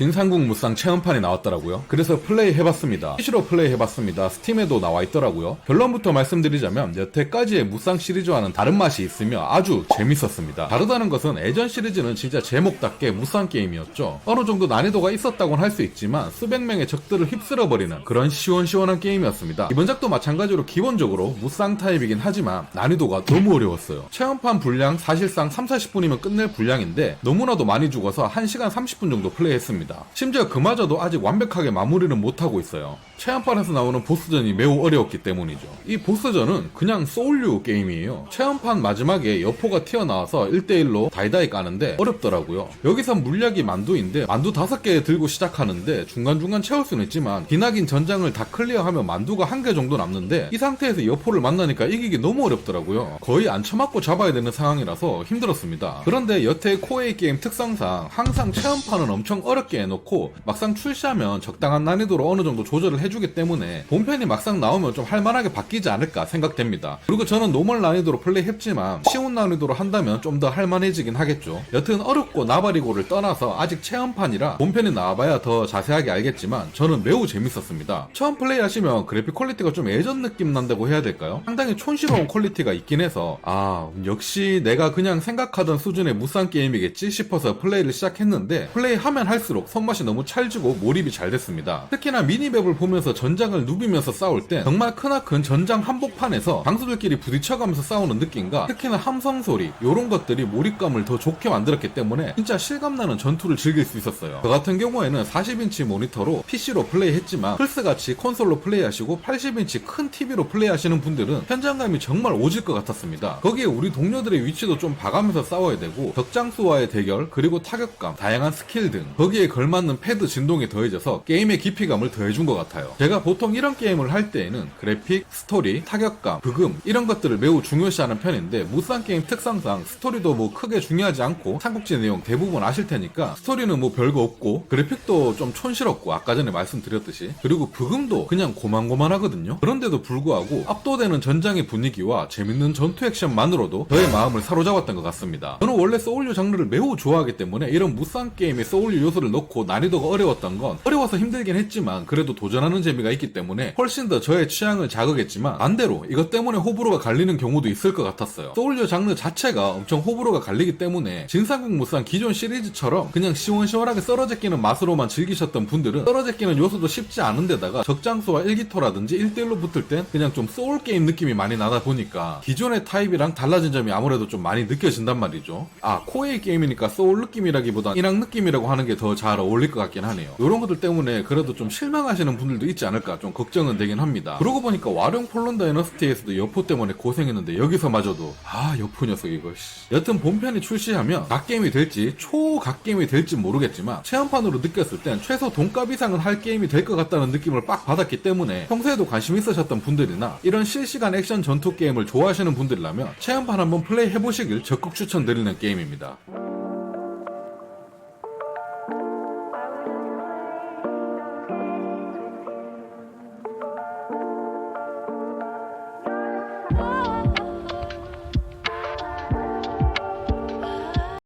진상국 무쌍 체험판이 나왔더라고요. 그래서 플레이 해봤습니다. PC로 플레이 해봤습니다. 스팀에도 나와 있더라고요. 결론부터 말씀드리자면 여태까지의 무쌍 시리즈와는 다른 맛이 있으며 아주 재밌었습니다. 다르다는 것은 예전 시리즈는 진짜 제목답게 무쌍 게임이었죠. 어느 정도 난이도가 있었다고는 할 수 있지만 수백 명의 적들을 휩쓸어버리는 그런 시원시원한 게임이었습니다. 이번 작도 마찬가지로 기본적으로 무쌍 타입이긴 하지만 난이도가 너무 어려웠어요. 체험판 분량 사실상 3-40분이면 끝낼 분량인데 너무나도 많이 죽어서 1시간 30분 정도 플레이했습니다. 심지어 그마저도 아직 완벽하게 마무리는 못하고 있어요. 체험판에서 나오는 보스전이 매우 어려웠기 때문이죠. 이 보스전은 그냥 소울류 게임이에요. 체험판 마지막에 여포가 튀어나와서 1대1로 다이다이 까는데 어렵더라고요. 여기서 물약이 만두인데 만두 5개 들고 시작하는데 중간중간 채울 수는 있지만 기나긴 전장을 다 클리어하면 만두가 1개 정도 남는데 이 상태에서 여포를 만나니까 이기기 너무 어렵더라고요. 거의 안 쳐맞고 잡아야 되는 상황이라서 힘들었습니다. 그런데 여태 코에이 게임 특성상 항상 체험판은 엄청 어렵게 해놓고 막상 출시하면 적당한 난이도로 어느 정도 조절을 해주기 때문에 본편이 막상 나오면 좀 할만하게 바뀌지 않을까 생각됩니다. 그리고 저는 노멀 난이도로 플레이했지만 쉬운 난이도로 한다면 좀 더 할만해지긴 하겠죠. 여튼 어렵고 나발이고를 떠나서 아직 체험판이라 본편이 나와봐야 더 자세하게 알겠지만 저는 매우 재밌었습니다. 처음 플레이하시면 그래픽 퀄리티가 좀 예전 느낌 난다고 해야 될까요? 상당히 촌스러운 퀄리티가 있긴 해서 역시 내가 그냥 생각하던 수준의 무쌍 게임이겠지 싶어서 플레이를 시작했는데 플레이하면 할수록 손맛이 너무 찰지고 몰입이 잘 됐습니다. 특히나 미니맵을 보면서 전장을 누비면서 싸울 땐 정말 크나큰 전장 한복판에서 방수들끼리 부딪혀가면서 싸우는 느낌과 특히나 함성 소리 요런 것들이 몰입감을 더 좋게 만들었기 때문에 진짜 실감나는 전투를 즐길 수 있었어요. 저 같은 경우에는 40인치 모니터로 PC로 플레이했지만 플스같이 콘솔로 플레이하시고 80인치 큰 TV로 플레이하시는 분들은 현장감이 정말 오질 것 같았습니다. 거기에 우리 동료들의 위치도 좀 봐가면서 싸워야 되고 적장수와의 대결 그리고 타격감, 다양한 스킬 등 거기에 걸맞는 패드 진동이 더해져서 게임의 깊이감을 더해준 것 같아요. 제가 보통 이런 게임을 할 때에는 그래픽, 스토리, 타격감, 브금 이런 것들을 매우 중요시하는 편인데 무쌍 게임 특성상 스토리도 뭐 크게 중요하지 않고 삼국지 내용 대부분 아실 테니까 스토리는 뭐 별거 없고 그래픽도 좀 촌스럽고 아까 전에 말씀드렸듯이 그리고 브금도 그냥 고만고만하거든요. 그런데도 불구하고 압도되는 전장의 분위기와 재밌는 전투 액션만으로도 저의 마음을 사로잡았던 것 같습니다. 저는 원래 소울류 장르를 매우 좋아하기 때문에 이런 무쌍 게임에 소울류 요소를 넣고 난이도가 어려웠던 건 어려워서 힘들긴 했지만 그래도 도전하는 재미가 있기 때문에 훨씬 더 저의 취향을 자극했지만 반대로 이것 때문에 호불호가 갈리는 경우도 있을 것 같았어요. 소울류 장르 자체가 엄청 호불호가 갈리기 때문에 진상국 무쌍 기존 시리즈처럼 그냥 시원시원하게 썰어제끼는 맛으로만 즐기셨던 분들은 썰어제끼는 요소도 쉽지 않은데다가 적장수와 일기토라든지 1대1로 붙을 땐 그냥 좀 소울게임 느낌이 많이 나다 보니까 기존의 타입이랑 달라진 점이 아무래도 좀 많이 느껴진단 말이죠. 코에이 게임이니까 소울 느낌이라기보단 인왕 느낌이라고 하는 게 더 잘 어울릴 것 같긴 하네요. 이런 것들 때문에 그래도 좀 실망하시는 분들도 있지 않을까 좀 걱정은 되긴 합니다. 그러고 보니까 와룡 폴론 다이너스티에서도 여포 때문에 고생했는데 여기서마저도 여포 녀석 이거 여튼 본편이 출시하면 갓게임이 될지 초갓게임이 될지 모르겠지만 체험판으로 느꼈을 땐 최소 돈값 이상은 할 게임이 될 것 같다는 느낌을 빡 받았기 때문에 평소에도 관심 있으셨던 분들이나 이런 실시간 액션 전투 게임을 좋아하시는 분들이라면 체험판 한번 플레이 해보시길 적극 추천드리는 게임입니다.